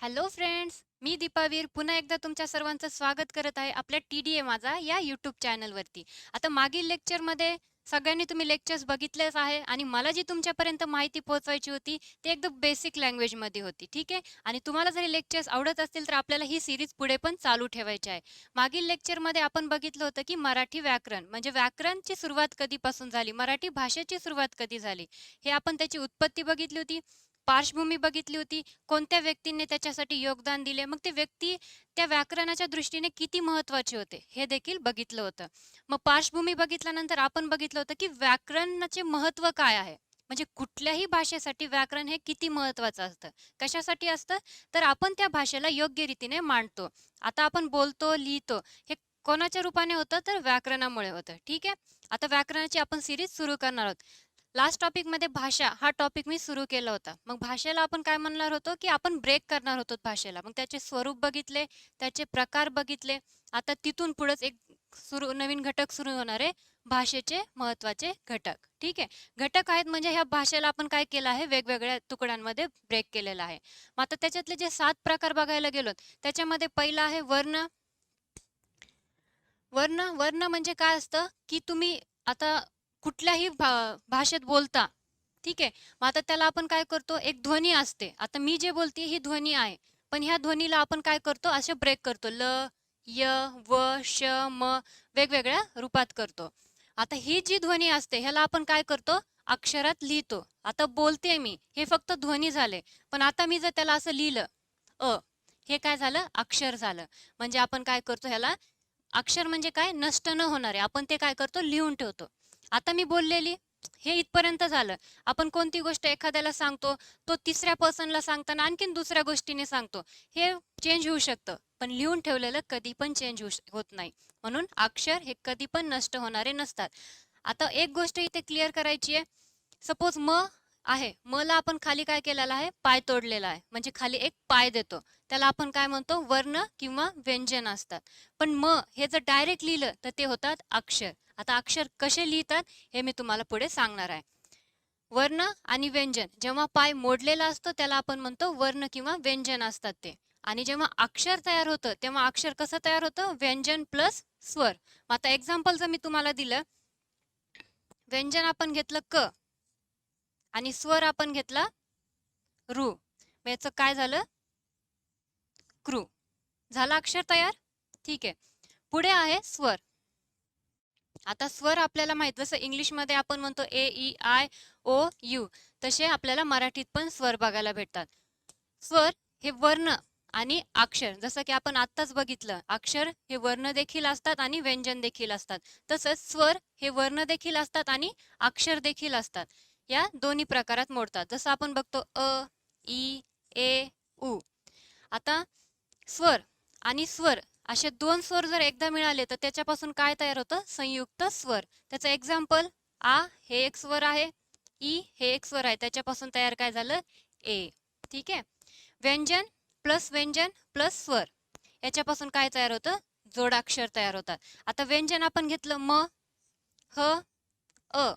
Hello friends, मी दीपावीर पुन्हा एकदा तुमच्या सर्वांचं स्वागत करत आहे आपल्या TDA माझा या यूट्यूब चॅनलवरती. आता मागील लेक्चरमध्ये सगळ्यांनी तुम्ही लेक्चर्स बघितलेच आहे आणि मला जी तुमच्यापर्यंत माहिती पोहोचवायची होती ती एकदम बेसिक लँग्वेजमध्ये होती, ठीक आहे. आणि तुम्हाला जरी लेक्चर्स आवडत असतील तर आपल्याला ही सिरीज पुढे पण चालू ठेवायची आहे. मागील लेक्चरमध्ये आपण बघितलं होतं की मराठी व्याकरण म्हणजे व्याकरणची सुरुवात कधीपासून झाली, मराठी भाषेची सुरुवात कधी झाली, हे आपण त्याची उत्पत्ती बघितली होती, पार्श्वभूमी बघितली होती, कोणत्या व्यक्तींनी त्याच्यासाठी योगदान दिले, मग ते व्यक्ती त्या व्याकरणाच्या दृष्टीने किती महत्त्वाचे होते हे देखील बघितलं होतं. मग पार्श्वभूमी बघितल्यानंतर आपण बघितलं होतं की व्याकरणाचे महत्त्व काय आहे, म्हणजे कुठल्याही भाषेसाठी व्याकरण हे किती महत्त्वाचं असतं. कशासाठी असतं, तर आपण त्या भाषेला योग्य रीतीने मांडतो. आता आपण बोलतो लिहितो हे कोणाच्या रूपाने होतं, तर व्याकरणामुळे होतं, ठीक आहे. आता व्याकरणाची आपण सिरीज सुरू करणार आहोत. लास्ट टॉपिकमध्ये भाषा हा टॉपिक मी सुरू केला होता. मग भाषेला आपण काय म्हणणार होतो, की आपण ब्रेक करणार होतो भाषेला. मग त्याचे स्वरूप बघितले, त्याचे प्रकार बघितले. आता तिथून पुढेच एक नवीन घटक सुरू होणार आहे, भाषेचे महत्त्वाचे घटक. ठीक आहे. घटक आहेत म्हणजे ह्या भाषेला आपण काय केलं आहे, वेगवेगळ्या तुकड्यांमध्ये ब्रेक केलेला आहे. मग आता त्याच्यातले जे 7 प्रकार बघायला गेलो, त्याच्यामध्ये पहिला आहे वर्ण. वर्ण वर्ण म्हणजे काय असतं, की तुम्ही आता कुठल्याही भाषेत बोलता, ठीक आहे. मग आता त्याला आपण काय करतो, एक ध्वनी असते. आता मी जे बोलते ही ध्वनी आहे, पण ह्या ध्वनीला आपण काय करतो, असे ब्रेक करतो. ल, य, व, श, म वेगवेगळ्या रूपात करतो. आता ही जी ध्वनी असते ह्याला आपण काय करतो, अक्षरात लिहितो. आता बोलते मी, हे फक्त ध्वनी झाले. पण आता मी जर त्याला असं लिहिलं, अ, हे काय झालं, अक्षर झालं. म्हणजे आपण काय करतो, ह्याला अक्षर म्हणजे काय, नष्ट न होणारे, आपण ते काय करतो, लिहून ठेवतो. आता मी बोललेली, हे इथपर्यंत झालं. आपण कोणती गोष्ट एखाद्याला सांगतो, तो तिसऱ्या पर्सनला सांगताना आणखीन दुसऱ्या गोष्टीने सांगतो, हे चेंज होऊ शकतं, पण लिहून ठेवलेलं कधी पण चेंज होत नाही. म्हणून अक्षर हे कधी पण नष्ट होणारे नसतात. आता एक गोष्ट इथे क्लिअर करायची आहे. सपोज म आहे, म ला आपण खाली काय केलेलं आहे, पाय तोडलेला आहे, म्हणजे खाली एक पाय देतो. त्याला आपण काय म्हणतो, वर्ण किंवा व्यंजन असतात. पण म हे जर डायरेक्ट लिहिलं तर ते होतात अक्षर. आता अक्षर कसे लिहितात हे मी तुम्हाला पुढे सांगणार आहे. वर्ण आणि व्यंजन, जेव्हा पाय मोडलेला असतो त्याला आपण म्हणतो वर्ण किंवा व्यंजन असतात ते. आणि जेव्हा अक्षर तयार होतं तेव्हा अक्षर कसं तयार होतं, व्यंजन प्लस स्वर. मग आता एक्झाम्पल जर मी तुम्हाला दिलं, व्यंजन आपण घेतलं क आणि स्वर आपण घेतला रू, मग याचं काय झालं, क्रू. झाला अक्षर तयार, ठीक आहे. पुढे आहे स्वर. आता स्वर आपल्याला माहित, जसं इंग्लिशमध्ये आपण म्हणतो ए ई आय ओ यू, तसे आपल्याला मराठीत पण स्वर बघायला भेटतात. स्वर हे वर्ण आणि अक्षर, जसं की आपण आत्ताच बघितलं, अक्षर हे वर्ण देखील असतात आणि व्यंजन देखील असतात. तसंच स्वर हे वर्ण देखील असतात आणि अक्षर देखील असतात. या दोन्ही प्रकारात मोडतात. जसं आपण बघतो अ, ई, ए, उ. आता स्वर आणि स्वर असे दोन स्वर जर एकदा मिळाले तर त्याच्यापासून काय तयार होतं, संयुक्त स्वर. त्याचं एक्झाम्पल, आ हे एक स्वर आहे, ई हे एक स्वर आहे, त्याच्यापासून तयार काय झालं, ए. ठीक आहे. व्यंजन प्लस स्वर, याच्यापासून काय तयार होतं, जोडाक्षर तयार होतात. आता व्यंजन आपण घेतलं म, ह, अ.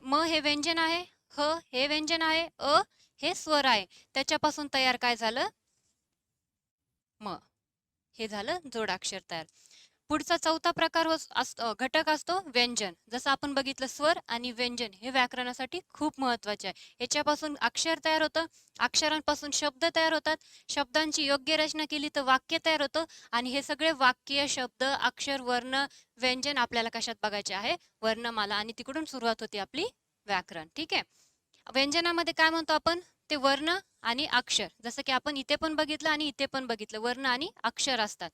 म हे व्यंजन आहे, ह हे व्यंजन आहे, अ हे स्वर आहे, त्याच्यापासून तयार काय झालं, म. हे झालं जोडाक्षर तयार. पुढचा चौथा प्रकार घटक असतो व्यंजन. जसं आपण बघितलं, स्वर आणि व्यंजन हे व्याकरणासाठी खूप महत्वाचे आहे. याच्यापासून अक्षर तयार होतं, अक्षरांपासून शब्द तयार होतात, शब्दांची योग्य रचना केली तर वाक्य तयार होतं. आणि हे सगळे वाक्य, शब्द, अक्षर, वर्ण, व्यंजन आपल्याला कशात बघायचे आहे, वर्णमाला, आणि तिकडून सुरुवात होती आपली व्याकरण. ठीक आहे. व्यंजनामध्ये काय म्हणतो आपण, ते वर्ण आणि अक्षर, जसं की आपण इथे पण बघितलं आणि इथे पण बघितलं, वर्ण आणि अक्षर असतात.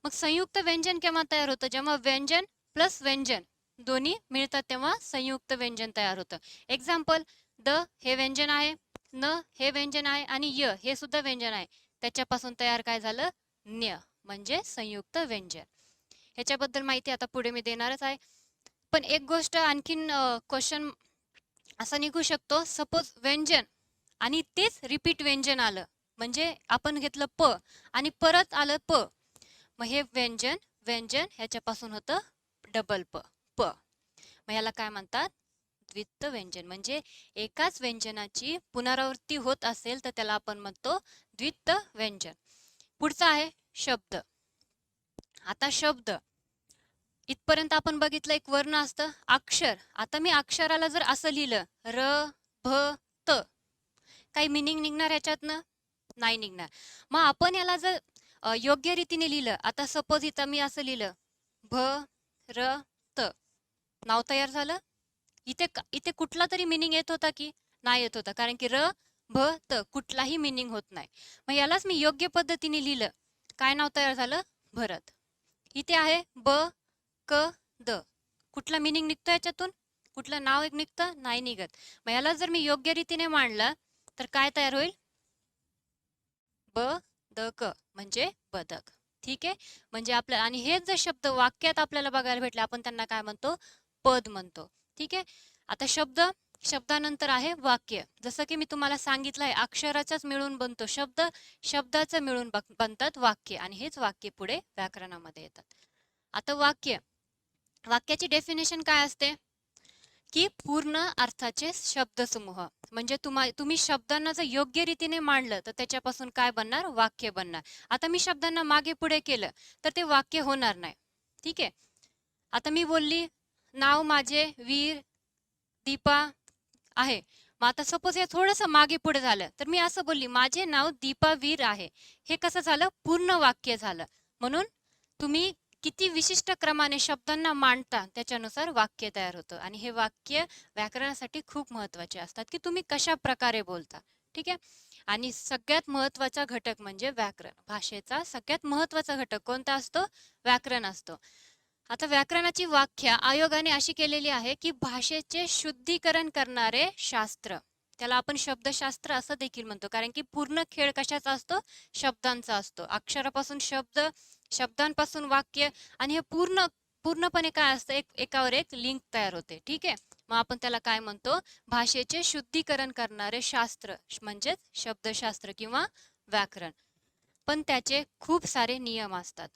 मग संयुक्त व्यंजन केव्हा तयार होतं, जेव्हा व्यंजन प्लस व्यंजन दोन्ही मिळतात तेव्हा संयुक्त व्यंजन तयार होतं. एक्झाम्पल, द हे व्यंजन आहे, न हे व्यंजन आहे आणि य हे सुद्धा व्यंजन आहे, त्याच्यापासून तयार काय झालं, न्य, म्हणजे संयुक्त व्यंजन. ह्याच्याबद्दल माहिती आता पुढे मी देणारच आहे. पण एक गोष्ट आणखीन क्वेश्चन असा निघू शकतो, सपोज व्यंजन आणि तेच रिपीट व्यंजन आलं, म्हणजे आपण घेतलं प आणि परत आलं प, मग हे व्यंजन व्यंजन ह्याच्यापासून होतं डबल प, प. मग ह्याला काय म्हणतात, द्वित्व व्यंजन. म्हणजे एकाच व्यंजनाची पुनरावृत्ती होत असेल तर त्याला आपण म्हणतो द्वित्व व्यंजन. पुढचा आहे शब्द. आता शब्द इथपर्यंत आपण बघितलं एक वर्ण असतं अक्षर. आता मी अक्षराला जर असं लिहिलं र भ त, काही मिनिंग निघणार याच्यातनं? नाही निघणार. मग आपण याला जर योग्य रीतीने लिहिलं, आता सपोज इथं मी असं लिहिलं भ र त, नाव तयार झालं. इथे इथे कुठला तरी मिनिंग येत होता की नाही येत होता, कारण की र भ त कुठलाही मिनिंग होत नाही. मग यालाच मी योग्य पद्धतीने लिहिलं, काय नाव तयार झालं? भरत. इथे आहे ब क द, कुठला मिनिंग निघतो याच्यातून? कुठलं नाव एक निघतं? नाही निघत. मग याला जर मी योग्य रीतीने मांडलं तर काय तयार होईल? ब द क म्हणजे बदक. ठीक आहे. म्हणजे आपल्या, आणि हेच जर शब्द वाक्यात आपल्याला बघायला भेटले आपण त्यांना काय म्हणतो? पद म्हणतो. ठीक आहे. आता शब्द, शब्दानंतर आहे वाक्य. जसं की मी तुम्हाला सांगितलं आहे अक्षराचाच मिळून बनतो शब्द, शब्दाचं मिळून बनतात वाक्य, आणि हेच वाक्य पुढे व्याकरणामध्ये येतात. आता वाक्य, वाक्याची डेफिनेशन काय असते की पूर्ण अर्थाचे शब्दसमूह. म्हणजे तुम्ही शब्दांना जर योग्य रीतीने मांडलं तर त्याच्यापासून काय बनणार? वाक्य बनणार. आता मी शब्दांना मागे पुढे केलं तर ते वाक्य होणार नाही. ठीक आहे. आता मी बोलली नाव माझे वीर दीपा आहे. मग आता सपोज हे थोडंसं मागे पुढे झालं तर मी असं बोलली माझे नाव दीपा वीर आहे. हे कसं झालं? पूर्ण वाक्य झालं. म्हणून तुम्ही किती विशिष्ट क्रमाने शब्दांना मांडता त्याच्यानुसार वाक्य तयार होतं, आणि हे वाक्य व्याकरणासाठी खूप महत्वाचे असतात की तुम्ही कशा प्रकारे बोलता. ठीक आहे. आणि सगळ्यात महत्वाचा घटक म्हणजे व्याकरण. भाषेचा सगळ्यात महत्वाचा घटक कोणता असतो? व्याकरण असतो. आता व्याकरणाची व्याख्या आयोगाने अशी केलेली आहे की भाषेचे शुद्धीकरण करणारे शास्त्र. त्याला आपण शब्दशास्त्र असं देखील म्हणतो, कारण की पूर्ण खेळ कशाचा असतो? शब्दांचा असतो. अक्षरापासून शब्द, शब्दांपासून वाक्य, आणि हे पूर्णपणे काय असतं? एकावर एक लिंक तयार होते. ठीक आहे. मग आपण त्याला काय म्हणतो? भाषेचे शुद्धीकरण करणारे शास्त्र म्हणजेच शब्दशास्त्र किंवा व्याकरण. पण त्याचे खूप सारे नियम असतात.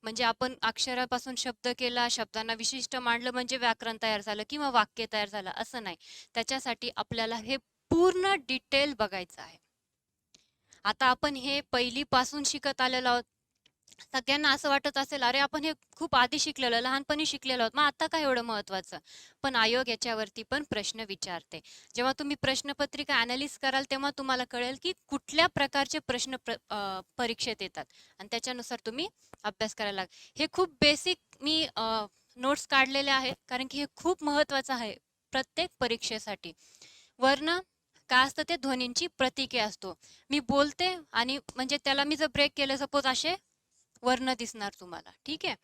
म्हणजे आपण अक्षरापासून शब्द केला, शब्दांना विशिष्ट मांडलं म्हणजे व्याकरण तयार झालं किंवा वाक्य तयार झालं असं नाही. त्याच्यासाठी आपल्याला हे पूर्ण डिटेल बघायचं आहे. आता आपण हे पहिलीपासून शिकत आलेलो आहोत. सगळ्यांना असं वाटत असेल अरे आपण हे खूप आधी शिकलेलो, लहानपणी शिकलेलो आहोत, मग आता काय एवढं महत्वाचं? पण आयोग याच्यावरती पण प्रश्न विचारते. जेव्हा तुम्ही प्रश्नपत्रिका अनालिस कराल तेव्हा तुम्हाला कळेल की कुठल्या प्रकारचे प्रश्न परीक्षेत येतात, आणि त्याच्यानुसार तुम्ही अभ्यास करायला हे खूप बेसिक मी नोट्स काढलेले आहेत, कारण की हे खूप महत्वाचं आहे प्रत्येक परीक्षेसाठी. वर्ण काय असतं? ते ध्वनींची प्रतीके असतो. मी बोलते आणि म्हणजे त्याला मी जर ब्रेक केलं सपोज असे वर्ण दिसणार तुम्हाला. ठीक आहे.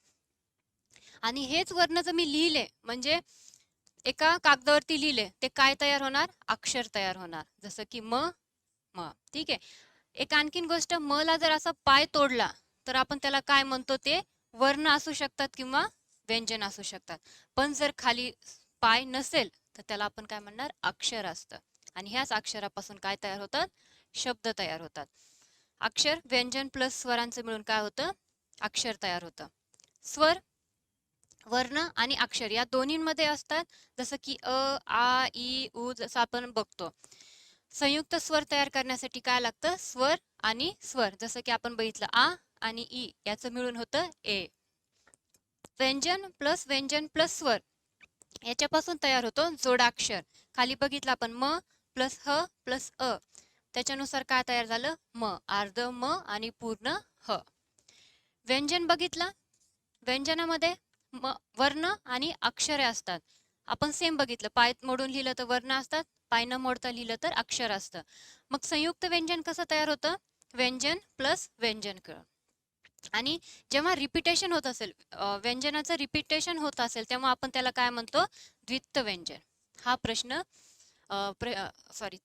आणि हेच वर्ण जर मी लिहिले म्हणजे एका कागदावरती लिहिले ते काय तयार होणार? अक्षर तयार होणार. जसं की म म. ठीक आहे. एक आणखीन गोष्ट, म ला जर असा पाय तोडला तर आपण त्याला काय म्हणतो? ते वर्ण असू शकतात किंवा व्यंजन असू शकतात. पण जर खाली पाय नसेल तर त्याला आपण काय म्हणणार? अक्षर असतं. आणि ह्याच अक्षरापासून काय तयार होतात? शब्द तयार होतात. अक्षर व्यंजन प्लस स्वरांचं मिळून काय होतं? अक्षर तयार होतं. स्वर, वर्ण आणि अक्षर या दोन्हींमध्ये असतात. जसं की अ आ इ उ जसं आपण बघतो. संयुक्त स्वर तयार करण्यासाठी काय लागतं? स्वर आणि स्वर. जसं की आपण बघितलं आ आणि इ याचं मिळून होतं ए. व्यंजन प्लस स्वर याच्यापासून तयार होतो जोडाक्षर. खाली बघितलं आपण म प्लस ह प्लस अ, त्याच्यानुसार काय तयार झालं? म, अर्ध म आणि पूर्ण ह. व्यंजन बघितलं, व्यंजनामध्ये वर्ण आणि अक्षरे असतात. आपण सेम बघितलं, पाय मोडून लिहिलं तर वर्ण असतात, पाय न मोडता लिहिलं तर अक्षर असतं. मग संयुक्त व्यंजन कसं तयार होतं? व्यंजन प्लस व्यंजन कळ. आणि जेव्हा रिपिटेशन होत असेल, व्यंजनाचं रिपिटेशन होत असेल तेव्हा आपण त्याला काय म्हणतो? द्वित्व व्यंजन. हा प्रश्न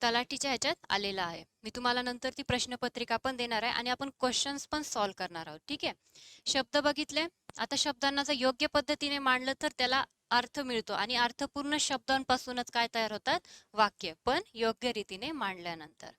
तलाठीच्या ह्याच्यात आलेला आहे. मी तुम्हाला नंतर ती प्रश्नपत्रिका पण देणार आहे आणि आपण क्वेश्चन्स पण सॉल्व्ह करणार आहोत. ठीक आहे. शब्द बघितले. आता शब्दांना जर योग्य पद्धतीने मांडलं तर त्याला अर्थ मिळतो, आणि अर्थपूर्ण शब्दांपासूनच काय तयार होतात? वाक्य, पण योग्य रीतीने मांडल्यानंतर.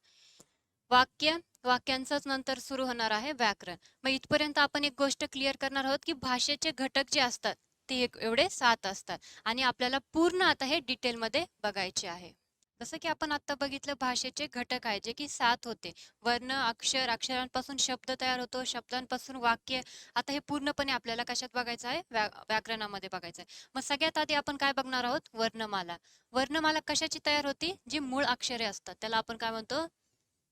वाक्यांचंच नंतर सुरू होणार आहे व्याकरण. मग इथपर्यंत आपण एक गोष्ट क्लिअर करणार आहोत की भाषेचे घटक जे असतात ते एवढे 7 असतात, आणि आपल्याला पूर्ण आता हे डिटेलमध्ये बघायचे आहे. जसं की आपण आता बघितलं भाषेचे घटक आहे जे की 7 होते. वर्ण, अक्षर, अक्षरांपासून शब्द तयार होतो, शब्दांपासून वाक्य. आता हे पूर्णपणे आपल्याला कशात बघायचं आहे? व्याकरणामध्ये बघायचं आहे. मग सगळ्यात आधी आपण काय बघणार आहोत? वर्णमाला. वर्णमाला कशाची तयार होती? जी मूळ अक्षरे असतात त्याला आपण काय म्हणतो?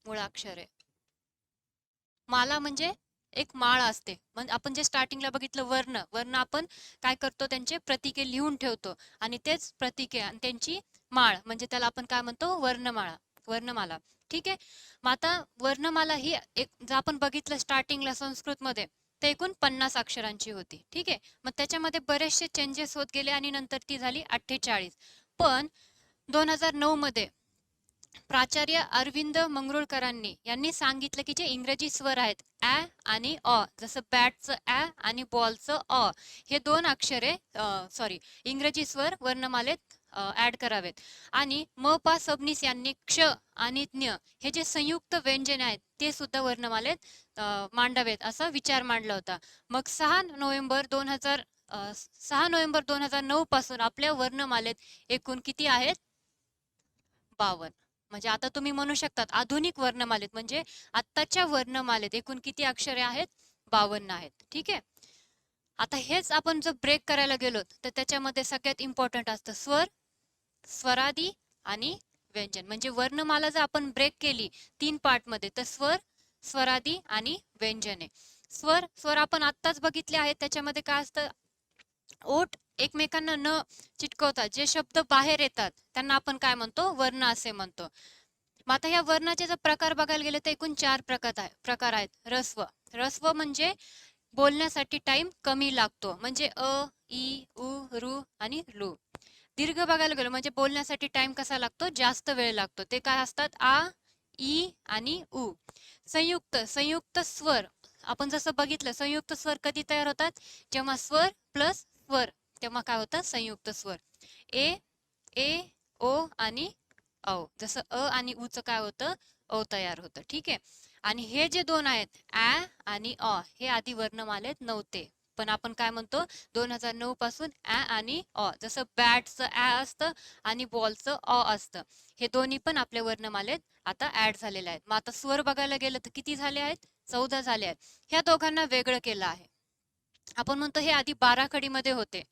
मूळाक्षरे. माला म्हणजे एक माळ असते. म्हणजे आपण जे स्टार्टिंगला बघितलं वर्ण, वर्ण आपण काय करतो? त्यांचे प्रतीके लिहून ठेवतो आणि तेच प्रतीके आणि त्यांची माळ म्हणजे त्याला आपण काय म्हणतो? वर्णमाळा, वर्णमाला. ठीक आहे. मग आता वर्णमाला ही एक जर आपण बघितलं स्टार्टिंगला संस्कृतमध्ये तर एकूण 50 अक्षरांची होती. ठीक आहे. मग त्याच्यामध्ये बरेचसे चेंजेस होत गेले आणि नंतर ती झाली 48. पण 2009 मध्ये प्राचार्य अरविंद मंगरुळकरांनी यांनी सांगितलं की जे इंग्रजी स्वर आहेत ॲ आणि अ, जसं बॅटचं ॲ आणि बॉलचं अ, हे दोन अक्षरे इंग्रजी स्वर वर्णमालेत ऍड करावेत. आणि म पा सबनीस यांनी क्ष आणि ज्ञ हे जे संयुक्त व्यंजन आहेत ते सुद्धा वर्णमालेत मांडावेत असा विचार मांडला होता. मग 6 नोव्हेंबर 2009 पासून आपल्या वर्णमालेत एकूण किती आहेत? 52. म्हणजे आता तुम्ही म्हणू शकतात आधुनिक वर्णमालेत म्हणजे आत्ताच्या वर्णमालेत एकूण किती अक्षरे आहेत? 52 आहेत. ठीक आहे. आता हेच आपण जर ब्रेक करायला गेलो तर त्याच्यामध्ये सगळ्यात इम्पॉर्टंट असतं स्वर, स्वरादी आणि व्यंजन. म्हणजे वर्णमाला जर आपण ब्रेक केली 3 पार्टमध्ये तर स्वर, स्वरादी आणि व्यंजने. स्वर स्वर आपण आत्ताच बघितले आहेत. त्याच्यामध्ये काय असतं? ओठ एकमेकांना न चिटकवता जे शब्द बाहेर येतात त्यांना आपण काय म्हणतो? वर्ण असे म्हणतो. मग आता या वर्णाचे जर प्रकार बघायला गेले तर एकूण 4 प्रकार आहेत. रस्व. रस्व म्हणजे बोलण्यासाठी टाइम कमी लागतो. म्हणजे अ, ई, उ, रू आणि रू. दीर्घ बघायला गेलो म्हणजे बोलण्यासाठी टाइम कसा लागतो? जास्त वेळ लागतो. ते काय असतात? आ, ई आणि उ. संयुक्त संयुक्त स्वर आपण जसं बघितलं संयुक्त स्वर कधी तयार होतात? जेव्हा स्वर प्लस स्वर तेव्हा काय होतं? संयुक्त स्वर. ए, ए, ओ आणि औ. जसं अ आणि उ चं काय होतं? औ तयार होतं. ठीक आहे. आणि हे जे दोन आहेत ॲ आणि अ हे आधी वर्णमालेत नव्हते. पण आपण काय म्हणतो? 2009 पासून ॲ आणि अ. जसं बॅटचं ॲ असतं आणि बॉलचं अ असतं. हे दोन्ही पण आपल्या वर्णमालेत आता ऍड झालेले आहेत. मग आता स्वर बघायला गेलं तर किती झाले आहेत? 14 झाले आहेत. ह्या दोघांना वेगळं केलं आहे. आपण म्हणतो हे आधी 12 खडीमध्ये होते.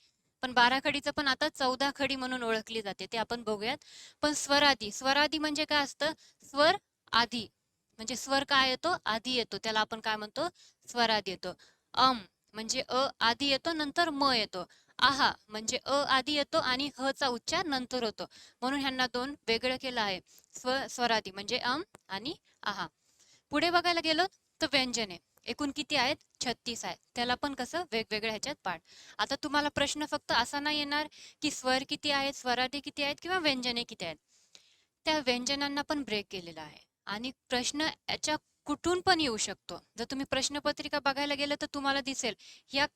पण 12 खडीचं पण आता 14 खडी म्हणून ओळखली जाते. ते आपण बघूयात. पण स्वरादी स्वरादी म्हणजे काय असतं? स्वर आधी म्हणजे स्वर काय येतो? आधी येतो. त्याला आपण काय म्हणतो? स्वरादी येतो. म्हणजे अ आधी येतो नंतर म येतो. आहा म्हणजे अ आधी येतो आणि ह चा उच्चार नंतर होतो. म्हणून ह्यांना दोन वेगळं केलं आहे. स्वरादी म्हणजे आणि आहा. पुढे बघायला गेलो तर व्यंजने एकूण किती आहेत? 36 आहेत. त्याला पण कसं वेगवेगळ्या ह्याच्यात पाठ. आता तुम्हाला प्रश्न फक्त असा नाही येणार की स्वर किती आहेत, स्वरादी किती आहेत किंवा व्यंजने किती आहेत. त्या व्यंजनांना पण ब्रेक केलेला आहे. आणि प्रश्न याच्या कुठून पण येऊ शकतो. जर तुम्ही प्रश्नपत्रिका बघायला गेलं तर तुम्हाला दिसेल या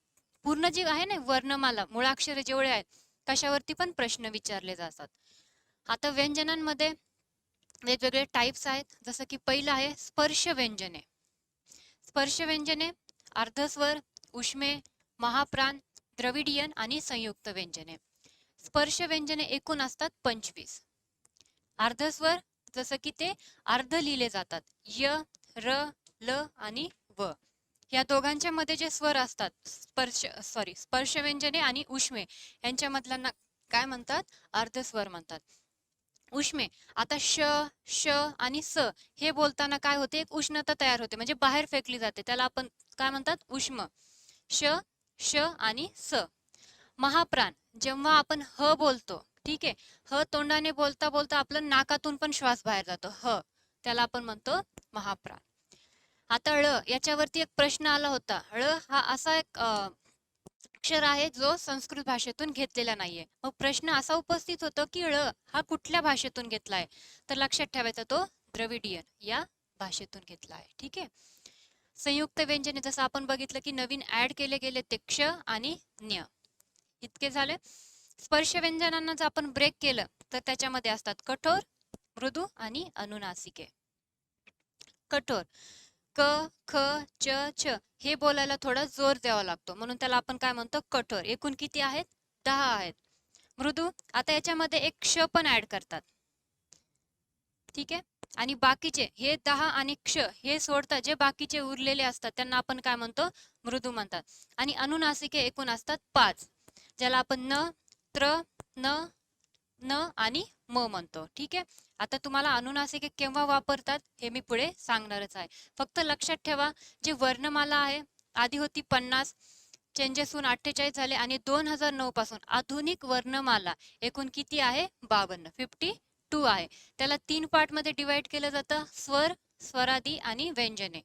पूर्ण जी आहे ना वर्णमाला मुळाक्षरे जेवढे आहेत कशावरती पण प्रश्न विचारले जातात. आता व्यंजनांमध्ये वेगवेगळे टाइप्स आहेत. जसं की पहिलं आहे स्पर्श व्यंजने. स्पर्श व्यंजने अर्धस्वर, उष्मे, महाप्राण, द्रविडियन आणि संयुक्त व्यंजने. स्पर्श व्यंजने एकूण असतात 25. अर्धस्वर जसं की ते अर्ध लिहिले जातात. य, र, ल आणि व. या दोघांच्या मध्ये जे स्वर असतात स्पर्श व्यंजने आणि उष्मे यांच्यामधल्यांना काय म्हणतात? अर्धस्वर म्हणतात. उष्मे आता श, श आणि स हे बोलताना काय होते? एक उष्णता तयार होते म्हणजे बाहेर फेकली जाते. त्याला आपण काय म्हणतात? उष्म. श, श आणि स. महाप्राण जेव्हा आपण ह बोलतो, ठीक आहे, ह तोंडाने बोलता बोलता आपलं नाकातून पण श्वास बाहेर जातो ह, त्याला आपण म्हणतो महाप्राण. आता ळ याच्यावरती एक प्रश्न आला होता. ळ हा असा एक अक्षर आहे जो संस्कृत भाषेतून घेतलेला नाहीये. मग प्रश्न असा उपस्थित होतो की ळ हा कुठल्या भाषेतून घेतलाय? तर लक्षात ठेवायचा तो द्रविडियन या भाषेतून घेतला आहे. ठीक आहे. संयुक्त व्यंजने जसं आपण बघितलं की नवीन ऍड केले गेले ते क्ष आणि ज्ञ. इतके झाले. स्पर्श व्यंजनांना जर आपण ब्रेक केलं तर त्याच्यामध्ये असतात कठोर, मृदू आणि अनुनासिके. कठोर क, ख, च, छ हे बोलायला थोडा जोर द्यावा लागतो म्हणून त्याला आपण काय म्हणतो? कठोर. एकूण किती आहेत? 10 आहेत. मृदू आता याच्यामध्ये एक क्ष पण ऍड करतात. ठीक आहे. आणि बाकीचे हे 10 आणि क्ष हे सोडता जे बाकीचे उरलेले असतात त्यांना आपण काय म्हणतो, मृदू म्हणतात. आणि अनुनासिके एकूण असतात 5, ज्याला आपण न, त्र, न, न आणि म म्हणतो. ठीक आहे. आता तुम्हाला अनुनासिके केव्हा वापरतात हे मी पुढे सांगणारच आहे. फक्त लक्षात ठेवा, जी वर्णमाला आहे आधी होती 50, चेंजेस होऊन 48 झाले आणि 2009 पासून आधुनिक वर्णमाला एकूण किती आहे, 52, 52 आहे. त्याला 3 पार्ट मध्ये डिवाइड केलं जातं, स्वर, स्वरादी आणि व्यंजने.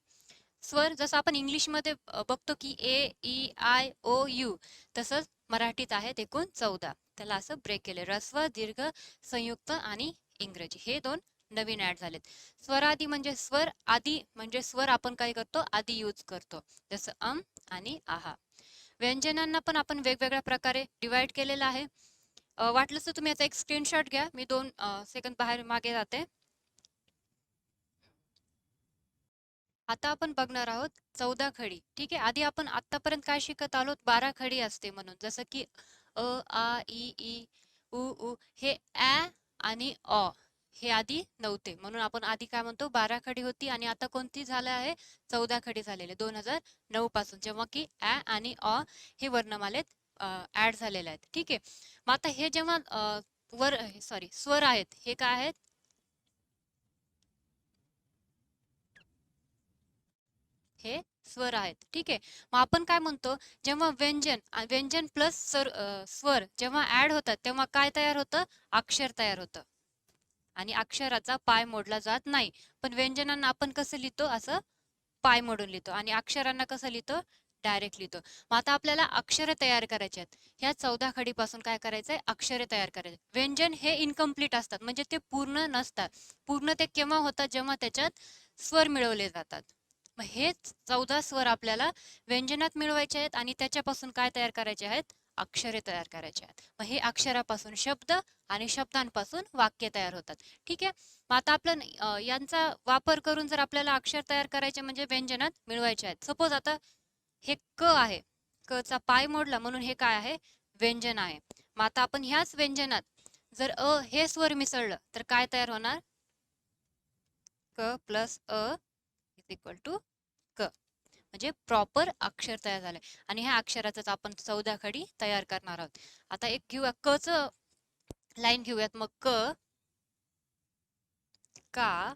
स्वर जसं आपण इंग्लिशमध्ये बघतो की ए, ई, आय, ओ, यू, तसंच मराठीत आहेत एकूण 14. त्याला असं ब्रेक केले, ऱ्हस्व, दीर्घ, संयुक्त आणि इंग्रजी हे 2 नवीन ऍड झालेत. स्वरादी म्हणजे स्वर, आदी म्हणजे स्वर आपण काय करतो, आधी यूज करतो, जसं आणि आहा. व्यंजनांना पण आपण वेगवेगळ्या प्रकारे डिवाइड केलेलं आहे. वाटलंच तर तुम्ही याचा एक स्क्रीनशॉट घ्या, मी 2 सेकंद बाहेर मागे जाते. आता आपण बघणार आहोत 14 खडी. ठीक आहे. आधी आपण आतापर्यंत काय शिकत आलो, 12 खडी असते म्हणून, जसं की अ, आ, ई, ई, उ, उ, हे ä आणि अ हे आधी नव्हते, म्हणून आपण आधी काय म्हणतो 12 खडी होती. आणि आता कोणती झालं आहे, 14 खडी झालेले 2009 पासून, जेव्हा की ä आणि अ हे वर्णमालेत ऍड झालेले आहेत. ठीक आहे. मग आता हे जेव्हा स्वर आहेत, हे काय आहेत, हे स्वर आहेत. ठीक आहे. मग आपण काय म्हणतो, जेव्हा व्यंजन प्लस स्वर जेव्हा ऍड होतात तेव्हा काय तयार होतं, अक्षर तयार होतं. आणि अक्षराचा पाय मोडला जात नाही. पण व्यंजनांना आपण कसं लिहितो, असं पाय मोडून लिहितो. आणि अक्षरांना कसं लिहितो, डायरेक्ट लिहितो. मग आता आपल्याला अक्षरे तयार करायचे आहेत. ह्या 14 खडीपासून काय करायचंय, अक्षरे तयार करायचे. व्यंजन हे इनकम्प्लीट असतात, म्हणजे ते पूर्ण नसतात. पूर्ण ते केव्हा होतात, जेव्हा त्याच्यात स्वर मिळवले जातात. मग हेच 14 स्वर आपल्याला व्यंजनात मिळवायचे आहेत आणि त्याच्यापासून काय तयार करायचे आहेत, अक्षरे तयार करायचे आहेत. मग हे अक्षरापासून शब्द आणि शब्दांपासून वाक्य तयार होतात. ठीक आहे. मग आता आपण यांचा वापर करून जर आपल्याला अक्षर तयार करायचे म्हणजे व्यंजनात मिळवायचे आहेत. सपोज आता हे क आहे, क चा पाय मोडला म्हणून हे काय आहे, व्यंजन आहे. मग आता आपण ह्याच व्यंजनात जर हे स्वर मिसळलं तर काय तयार होणार, क प्लस इज इक्वल टू क, म्हणजे प्रॉपर अक्षर तयार झालंय. आणि ह्या अक्षराचाच आपण 14 खडी तयार करणार आहोत. आता एक घेऊया, क च लाईन घेऊयात. मग क, का,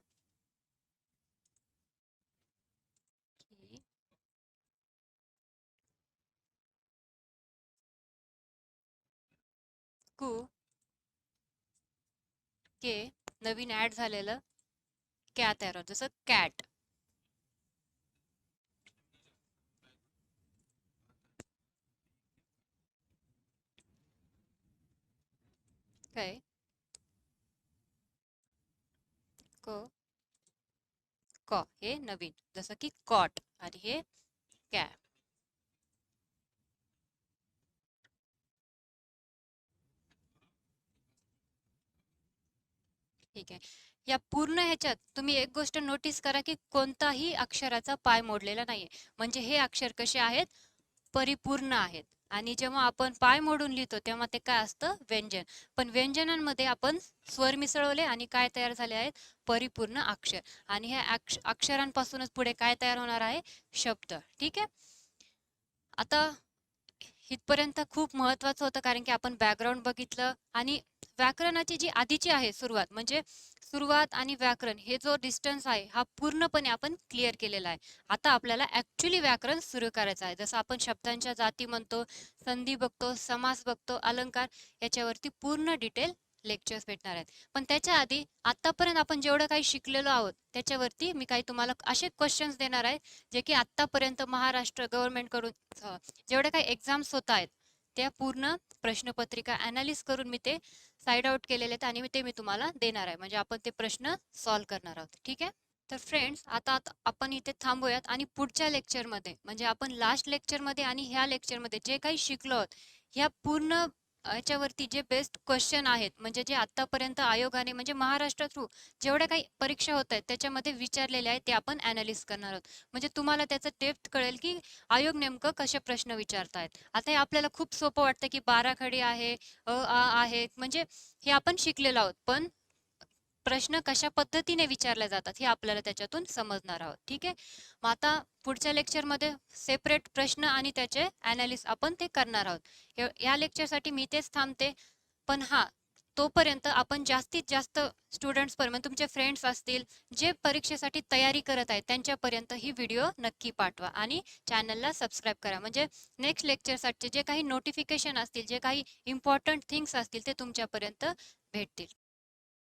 की, कु, के, नवीन ऍड झालेलं कॅ तयार होतं, जसं कॅट. काय, क, क हे नवीन, जसं की कॉट. आणि हे कॅ. ठीक आहे. या पूर्ण ह्याच्यात तुम्ही एक गोष्ट नोटीस करा की कोणताही अक्षराचा पाय मोडलेला नाहीये. म्हणजे हे अक्षर कसे आहेत, परिपूर्ण आहेत. आणि जेव्हा आपण पाय मोडून लिहितो तेव्हा ते काय असतं, व्यंजन. पण व्यंजनांमध्ये आपण स्वर मिसळवले आणि काय तयार झाले आहेत, परिपूर्ण अक्षर. आणि ह्या अक्षरांपासूनच पुढे काय तयार होणार आहे, शब्द. ठीक आहे. आता इथपर्यंत खूप महत्वाचं होतं, कारण की आपण बॅकग्राऊंड बघितलं. आणि व्याकरणाची जी आधीची आहे सुरुवात, म्हणजे सुरुवात आणि व्याकरण हे जो डिस्टन्स आहे हा पूर्णपणे आपण क्लिअर केलेला आहे. आता आपल्याला ऍक्च्युली व्याकरण सुरू करायचं आहे. जसं आपण शब्दांच्या जाती म्हणतो, संधी बघतो, समास बघतो, अलंकार, याच्यावरती पूर्ण डिटेल लेक्चर्स भेटणार आहेत. पण त्याच्या आधी आतापर्यंत आपण जेवढं काही शिकलेलो आहोत त्याच्यावरती मी काही तुम्हाला असे क्वेश्चन्स देणार आहे, जे की आतापर्यंत महाराष्ट्र गव्हर्नमेंट कडून जेवढ्या काही एक्झाम्स होत आहेत त्या पूर्ण प्रश्नपत्रिका अनालिस करून मी ते साइड आउट केलेले आहेत आणि ते मी तुम्हाला देणार आहे. म्हणजे आपण ते प्रश्न सॉल्व्ह करणार आहोत. ठीक आहे. तर फ्रेंड्स, आता आपण इथे थांबूयात आणि पुढच्या लेक्चरमध्ये, म्हणजे आपण लास्ट लेक्चरमध्ये आणि ह्या लेक्चरमध्ये जे काही शिकलो आहोत ह्या पूर्ण याच्यावरती जे बेस्ट क्वेश्चन आहेत, म्हणजे जे आतापर्यंत आयोगाने म्हणजे महाराष्ट्र थ्रू जेवढ्या काही परीक्षा होत आहेत त्याच्यामध्ये विचारलेले आहेत ते आपण अनालिस करणार आहोत. म्हणजे तुम्हाला त्याचं डेप्थ कळेल की आयोग नेमकं कसे प्रश्न विचारतायत. आता हे आपल्याला खूप सोपं वाटतं की 12 खडी आहे, आ आहे, म्हणजे हे आपण शिकलेलो आहोत. पण प्रश्न कशा पद्धतीने विचारले जातात हे आपल्याला त्याच्यातून समजणार आहोत. ठीक आहे. मग आता पुढच्या लेक्चरमध्ये सेपरेट प्रश्न आणि त्याचे ॲनालिस आपण ते करणार आहोत. या लेक्चरसाठी मी तेच थांबते. पण हां, तोपर्यंत आपण जास्तीत जास्त स्टुडंट्सपर्यंत, तुमचे फ्रेंड्स असतील जे परीक्षेसाठी तयारी करत आहेत त्यांच्यापर्यंत ही व्हिडिओ नक्की पाठवा आणि चॅनलला सबस्क्राईब करा. म्हणजे नेक्स्ट लेक्चरसाठी जे काही नोटिफिकेशन असतील, जे काही इम्पॉर्टंट थिंग्स असतील ते तुमच्यापर्यंत भेटतील.